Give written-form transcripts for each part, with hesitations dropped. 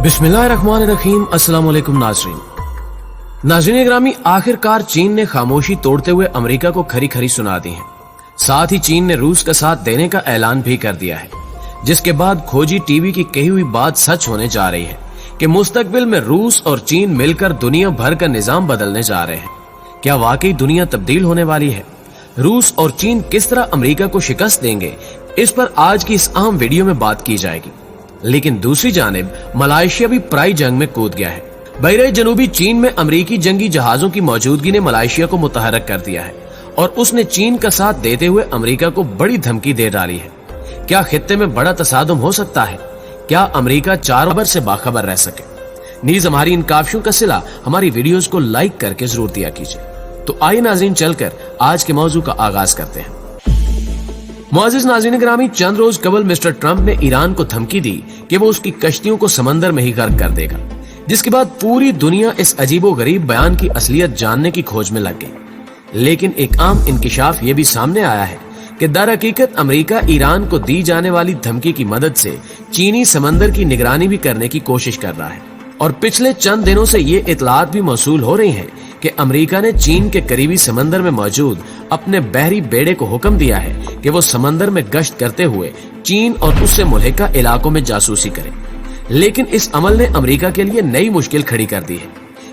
बिस्मिल्लाहिर्रहमानिर्रहीम। अस्सलाम वालेकुम नाज़रीन ग्रामी, आखिरकार चीन ने खामोशी तोड़ते हुए अमेरिका को खरी खरी सुना दी है। साथ ही चीन ने रूस का साथ देने का ऐलान भी कर दिया है, जिसके बाद खोजी टीवी की कही हुई बात सच होने जा रही है कि मुस्तकबिल में रूस और चीन मिलकर दुनिया भर का निजाम बदलने जा रहे हैं। क्या वाकई दुनिया तब्दील होने वाली है? रूस और चीन किस तरह अमेरिका को शिकस्त देंगे, इस पर आज की इस अहम वीडियो में बात की जाएगी। लेकिन दूसरी जानिब मलेशिया भी पराई जंग में कूद गया है। बहरे जनूबी चीन में अमेरिकी जंगी जहाजों की मौजूदगी ने मलेशिया को मुतहरक कर दिया है और उसने चीन का साथ देते हुए अमेरिका को बड़ी धमकी दे डाली है। क्या खित्ते में बड़ा तसादुम हो सकता है? क्या अमेरिका चारों बर से बाखबर रह सके? नीज हमारी इन काविशों का सिला हमारी वीडियोस को लाइक करके जरूर दिया कीजिए। तो आइए नाज़रीन, चलकर आज के मौजू का आगाज करते हैं। मुअज़्ज़िज़ नाज़रीन ग्रामी, चंद रोज कबल मिस्टर ट्रंप ने ईरान को धमकी दी कि वो उसकी कश्तियों को समंदर में ही गर्क कर देगा, जिसके बाद पूरी दुनिया इस अजीबोगरीब बयान की असलियत जानने की खोज में लग गई। लेकिन एक आम इंकिशाफ ये भी सामने आया है कि दर हकीकत अमेरिका ईरान को दी जाने वाली धमकी की मदद से चीनी समंदर की निगरानी भी करने की कोशिश कर रहा है। और पिछले चंद दिनों से ये इतलात भी मौसूल हो रही हैं कि अमेरिका ने चीन के करीबी समंदर में मौजूद अपने बहरी बेड़े को हुक्म दिया है कि वो समंदर में गश्त करते हुए चीन और उससे मुल्हिका इलाकों में जासूसी करे। लेकिन इस अमल ने अमेरिका के लिए नई मुश्किल खड़ी कर दी है,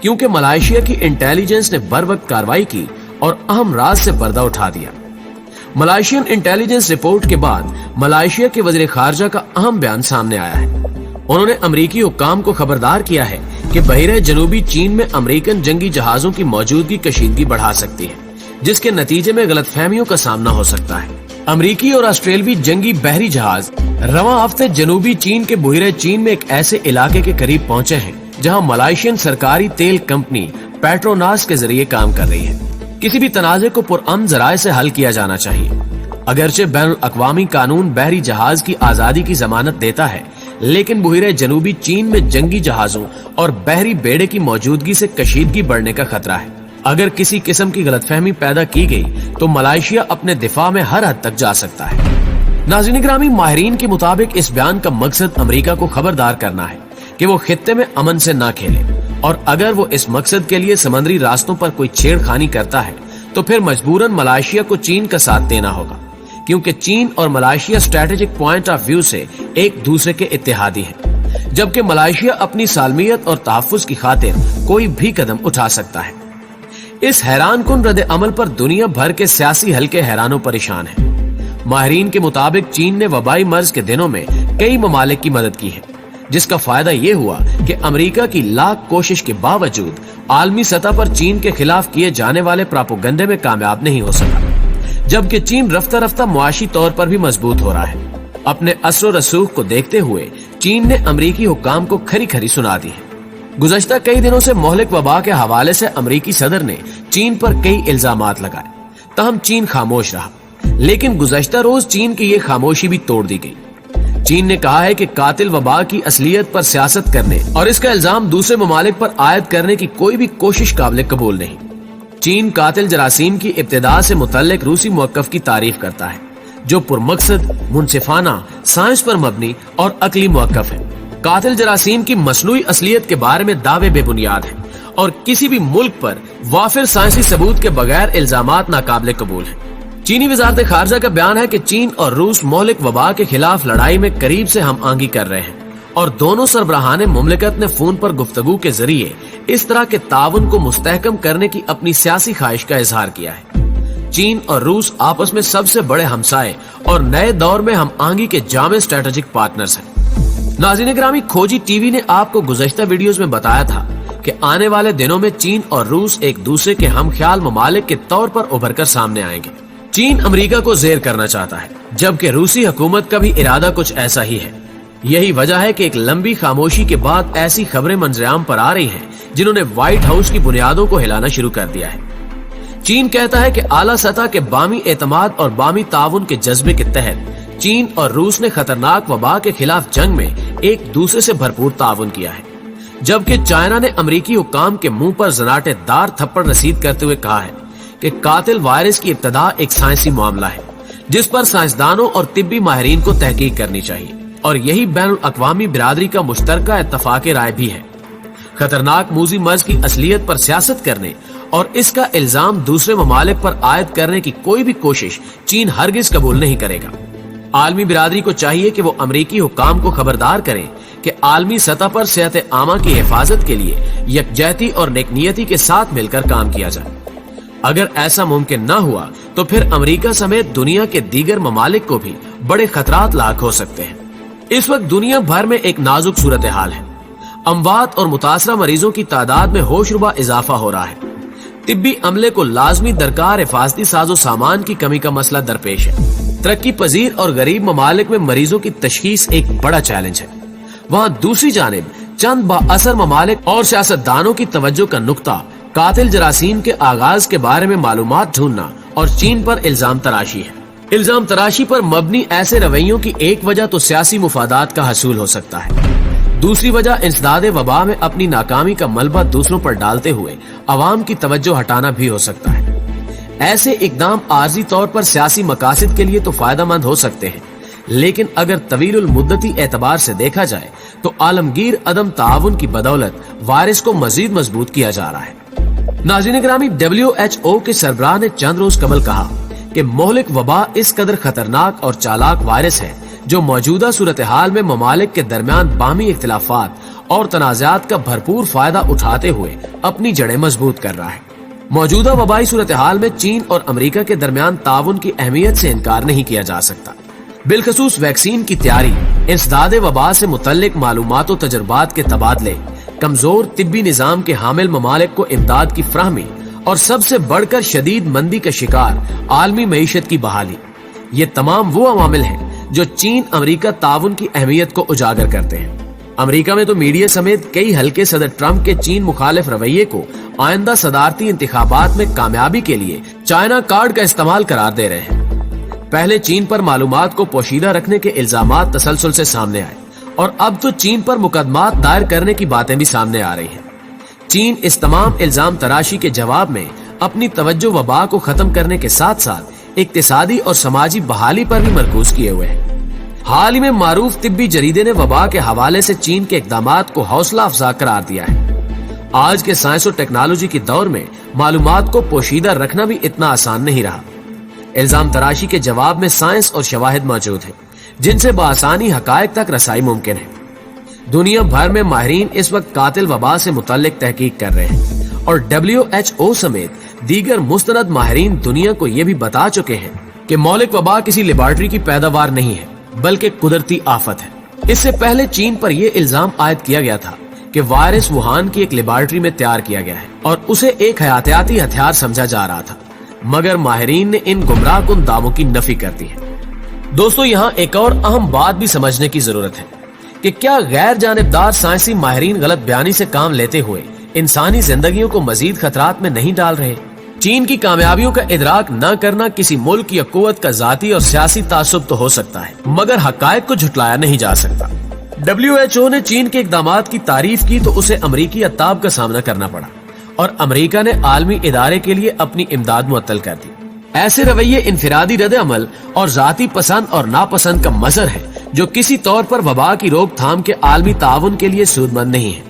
क्योंकि मलेशिया की इंटेलिजेंस ने बर वक्त कार्रवाई की और अहम राज से पर्दा उठा दिया। मलेशियन इंटेलिजेंस रिपोर्ट के बाद मलेशिया के वज़ीर खारजा का अहम बयान सामने आया है। उन्होंने अमेरिकी हुक्काम को खबरदार किया है कि बहरे जनूबी चीन में अमेरिकन जंगी जहाजों की मौजूदगी कशीदगी बढ़ा सकती है, जिसके नतीजे में गलतफहमियों का सामना हो सकता है। अमेरिकी और ऑस्ट्रेलियाई जंगी बहरी जहाज रवां हफ्ते जनूबी चीन के बहरे चीन में एक ऐसे इलाके के करीब पहुंचे हैं जहां मलेशियन सरकारी तेल कंपनी पेट्रोनास के जरिए काम कर रही है। किसी भी तनाज़े को पुरअमन ज़राए से हल किया जाना चाहिए। अगरचे बैनुल अक़वामी कानून बहरी जहाज की आजादी की जमानत देता है, लेकिन बहरे जनूबी चीन में जंगी जहाजों और बहरी बेड़े की मौजूदगी से कशीदगी बढ़ने का खतरा है। अगर किसी किस्म की गलतफहमी पैदा की गई तो मलेशिया अपने दिफा में हर हद तक जा सकता है। नाज़रीन ग्रामी, माहिरीन के मुताबिक इस बयान का मकसद अमेरिका को खबरदार करना है कि वो खित्ते में अमन से ना खेले, और अगर वो इस मकसद के लिए समुद्री रास्तों पर कोई छेड़खानी करता है तो फिर मजबूरन मलेशिया को चीन का साथ देना होगा, क्योंकि चीन और Malaysia strategic point of view से एक दूसरे के इत्तेहादी हैं, जबकि मलेशिया अपनी सालमियत और तहफ्फुज़ की खातिर कोई भी कदम उठा सकता है। इस हैरान कुन रद्द अमल पर दुनिया भर के सियासी हलके हैरानो परेशान हैं। माहिरीन के मुताबिक चीन ने वबाई मर्ज के दिनों में कई ममालिक की मदद की है, जिसका फायदा ये हुआ कि अमेरिका की लाख कोशिश के बावजूद आलमी सतह पर चीन के खिलाफ किए जाने वाले प्रोपेगेंडे में कामयाब नहीं हो सका, जबकि चीन रफ्ता रफ्ता मुआशी तौर पर भी मजबूत हो रहा है। अपने असर रसूख को देखते हुए चीन ने अमेरिकी हुक्काम को खरी खरी सुना दी है। गुज़श्ता कई दिनों से मोहलिक वबा के हवाले से अमेरिकी सदर ने चीन पर कई इल्जामात लगाए, तहम चीन खामोश रहा। लेकिन गुज़श्ता रोज चीन की ये खामोशी भी तोड़ दी गई। चीन ने कहा है कि कातिल वबा की असलियत पर सियासत करने और इसका इल्जाम दूसरे ममालिक पर आयद करने की कोई भी कोशिश काबिल कबूल नहीं। चीन कातिल जरासीम की इब्तिदा से मुतल्लिक रूसी मौक़िफ़ की तारीफ करता है, जो पुरमकसद, मुनसिफाना, साइंस पर मबनी और अकली मौक़िफ़ है। कातिल जरासीम की मसनूई असलियत के बारे में दावे बेबुनियाद हैं और किसी भी मुल्क पर वाफिर साइंसी सबूत के बगैर इल्जामात नाकाबिल कबूल हैं। चीनी वज़ारत खारजा का बयान है कि चीन और रूस मोहलिक वबा के खिलाफ लड़ाई में करीब से हम आंगी कर रहे हैं और दोनों सरबराहाने मुमलिकत ने फोन पर गुफ्तगू के जरिए इस तरह के ताउन को मुस्तहकम करने की अपनी सियासी ख्वाहिश का इजहार किया है। चीन और रूस आपस में सबसे बड़े हमसाए और नए दौर में हम आंगी के जामे स्ट्रेटेजिक पार्टनर्स हैं। नाज़रीन ग्रामी, खोजी टीवी ने आपको गुज़श्ता वीडियोस में बताया था कि आने वाले दिनों में चीन और रूस एक दूसरे के हमख्याल ममालिक के तौर पर उभर कर सामने आएंगे। चीन अमेरिका को ज़ेर करना चाहता है, जबकि रूसी हुकूमत का भी इरादा कुछ ऐसा ही है। यही वजह है कि एक लंबी खामोशी के बाद ऐसी खबरें मंजरेआम पर आ रही हैं जिन्होंने व्हाइट हाउस की बुनियादों को हिलाना शुरू कर दिया है। चीन कहता है कि आला सतह के बामी एतमाद और बामी ताउन के जज्बे के तहत चीन और रूस ने खतरनाक वबा के खिलाफ जंग में एक दूसरे से भरपूर ताउन किया है, जबकि चाइना ने अमेरिकी हुक्काम के मुंह पर जनाटेदार थप्पड़ रसीद करते हुए कहा है कि कातिल वायरस की इब्तिदा एक साइंसी मामला है, जिस पर साइंसदानों और तिब्बी माहिरीन को तहकीक करनी चाहिए और यही बैनुल अक़वामी बिरादरी का मुश्तरका इत्तफ़ाक़ राय भी है। खतरनाक मूजी मर्ज की असलियत पर सियासत करने और इसका इल्जाम दूसरे ममालिक पर आयद करने की कोई भी कोशिश चीन हरगिज कबूल नहीं करेगा। आलमी बिरादरी को चाहिए कि वो अमरीकी हुक्काम को खबरदार करें कि आलमी सतह पर सेहत आमा की हिफाजत के लिए यकजहती और नेकनियती के साथ मिलकर काम किया जाए। अगर ऐसा मुमकिन न हुआ तो फिर अमरीका समेत दुनिया के दीगर ममालिक को भी बड़े खतरात लाक हो सकते हैं। इस वक्त दुनिया भर में एक नाजुक सूरत हाल है। अमवात और मुतासरा मरीजों की तादाद में होशरुबा इजाफा हो रहा है। तिब्बी अमले को लाजमी दरकार हिफाजती साजो सामान की कमी का मसला दरपेश है। तरक्की पजीर और गरीब ममालिक में मरीजों की तशखीस एक बड़ा चैलेंज है। वहाँ दूसरी जानिब चंद बाअसर ममालिक और सियासतदानों की तवज्जो का नुक्ता कातिल जरासीम के आगाज के बारे में मालूमात ढूंढना और चीन पर इल्जाम तराशी है। इल्जाम तराशी पर मबनी ऐसे रवैयों की एक वजह तो सियासी मुफादात का हसूल हो सकता है। दूसरी वजह इंसदादे वबा में अपनी नाकामी का मलबा दूसरों पर डालते हुए अवाम की तवज्जो हटाना भी हो सकता है। ऐसे इकदाम आर्जी तौर पर सियासी मकासद के लिए तो फायदेमंद हो सकते हैं, लेकिन अगर तवीलुल मुद्दती एतबार से देखा जाए तो आलमगीर अदम ताउन की बदौलत वायरस को मजीद मजबूत किया जा रहा है। नाज़रीन ग्रामी, WHO के सरबराह ने चंद रोज कबल कहा कि मोहलिक वबा इस कदर खतरनाक और चालाक वायरस है जो मौजूदा सूरत हाल में ममालिक के दरमियान बामी इख्तिलाफात और तनाज़ात का भरपूर फायदा उठाते हुए अपनी जड़ें मजबूत कर रहा है। मौजूदा वबाई सूरत हाल में चीन और अमरीका के दरमियान ताउन की अहमियत से इनकार नहीं किया जा सकता। बिलखसूस वैक्सीन की तैयारी, इंसदादे वबा से मुतल्लिक मालूमात और तजर्बात के तबादले, कमजोर तिब्बी निजाम के हामिल ममालिक को इमदाद की फ्राहमी और सबसे बढ़कर शदीद मंदी का शिकार आलमी मईशत की बहाली, ये तमाम वो अवामिल हैं जो चीन अमरीका ताउन की अहमियत को उजागर करते हैं। अमरीका में तो मीडिया समेत कई हल्के सदर ट्रंप के चीन मुखालिफ रवैये को आइंदा सदारती इंतखाबात में कामयाबी के लिए चाइना कार्ड का इस्तेमाल करार दे रहे हैं। पहले चीन पर मालूमात को पोशीदा रखने के इल्जामात तसलसल से सामने आए और अब तो चीन पर मुकदमात दायर करने की बातें भी सामने आ रही हैं। चीन इस तमाम इल्जाम तराशी के जवाब में अपनी तवज्जो वबा को खत्म करने के साथ साथ इक्तिसादी और समाजी बहाली पर भी मरकूज किए हुए है। हाल ही में मारूफ तिब्बी जरीदे ने वबा के हवाले से चीन के इकदामात को हौसला अफजा करार दिया है। आज के साइंस और टेक्नोलॉजी के दौर में मालूमात को पोशीदा रखना भी इतना आसान नहीं रहा। इल्जाम तराशी के जवाब में साइंस और शवाहिद मौजूद हैं जिनसे बआसानी हकायक तक रसाई मुमकिन है। दुनिया भर में माहिरीन इस वक्त कातिल वबा से मुतल्लिक तहकीक कर रहे हैं और WHO समेत दीगर मुस्तनद माहिरीन दुनिया को ये भी बता चुके हैं कि मौलिक वबा किसी लेबॉर्ट्री की पैदावार नहीं है बल्कि कुदरती आफत है। इससे पहले चीन पर यह इल्जाम आयद किया गया था कि वायरस वुहान की एक लेबॉर्ट्री में तैयार किया गया है और उसे एक हयातियाती हथियार समझा जा रहा था, मगर माहिरीन ने इन गुमराहकुन दावों की नफी कर दी है। दोस्तों, यहाँ एक और अहम बात भी समझने की जरूरत है कि क्या गैर जानिबदार साइंसी माहिरीन गलत बयानी से काम लेते हुए इंसानी जिंदगियों को मजीद खतरात में नहीं डाल रहे? चीन की कामयाबियों का इदराक न करना किसी मुल्क या कुव्वत का जाती और सियासी तासुब तो हो सकता है, मगर हकायक को झुटलाया नहीं जा सकता। WHO ने चीन के इकदामात की तारीफ की तो उसे अमरीकी अताब का सामना करना पड़ा और अमरीका ने आलमी इदारे के लिए अपनी इमदाद मुअत्तल कर दी। ऐसे रवैये इनफिरादी रद्द अमल और जाती पसंद और नापसंद का मजहर है जो किसी तौर पर वबा की रोकथाम के आलमी ताउन के लिए सूदमंद नहीं है।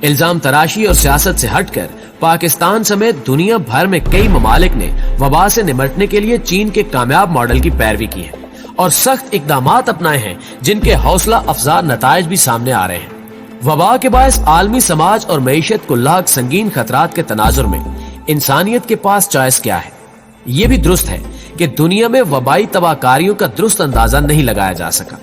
इल्जाम तराशी और सियासत से हटकर पाकिस्तान समेत दुनिया भर में कई ममालिक ने वबा से निमटने के लिए चीन के कामयाब मॉडल की पैरवी की है और सख्त इकदामात अपनाए हैं जिनके हौसला अफजा नताइज भी सामने आ रहे हैं। वबा के बायस आलमी समाज और मईशत को लाक संगीन खतरात के तनाजुर में इंसानियत के पास चॉइस क्या है? ये भी दुरुस्त है कि दुनिया में वबाई तबाहकारियों का दुरुस्त अंदाजा नहीं लगाया जा सका,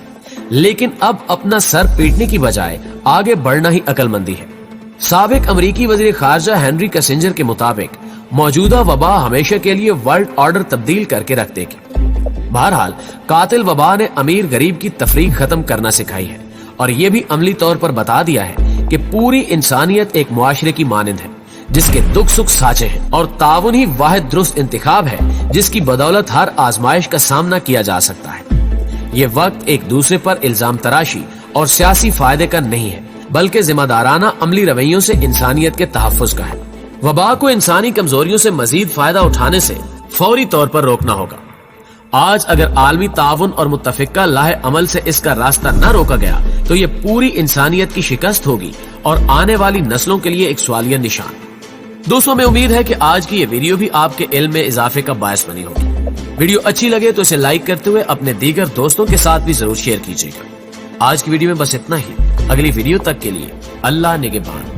लेकिन अब अपना सर पीटने की बजाय आगे बढ़ना ही अक्लमंदी है। साबिक अमरीकी वजीर खारजा हेनरी किसिंजर के मुताबिक मौजूदा वबा हमेशा के लिए वर्ल्ड ऑर्डर तब्दील करके रख देगी। बहरहाल कातिल वबा ने अमीर गरीब की तफरीक खत्म करना सिखाई है और ये भी अमली तौर पर बता दिया है कि पूरी इंसानियत एक मुआशरे की मानंद है जिसके दुख सुख साझे हैं और ताउन ही वाहिद दुरुस्त इंतखाब है जिसकी बदौलत हर आजमाइश का सामना किया जा सकता है। ये वक्त एक दूसरे पर इल्जाम तराशी और सियासी फायदे का नहीं है बल्कि जिम्मेदाराना अमली रवैयों से इंसानियत के तहफ्फुज का है। वबा को इंसानी कमजोरियों से मजीद फायदा उठाने से फौरी तौर पर रोकना होगा। آج اگر عالمی تعاون اور متفقہ لاہ عمل سے اس کا راستہ نہ روکا گیا تو یہ پوری انسانیت کی شکست ہوگی اور آنے والی نسلوں کے لیے ایک سوالیہ نشان۔ دوستوں، میں امید ہے کہ آج کی یہ ویڈیو بھی آپ کے علم میں اضافے کا باعث بنی ہوگی۔ ویڈیو اچھی لگے تو اسے لائک کرتے ہوئے اپنے دیگر دوستوں کے ساتھ بھی ضرور شیئر کیجیے گا۔ آج کی ویڈیو میں بس اتنا ہی۔ اگلی ویڈیو تک کے لیے اللہ نگہبان۔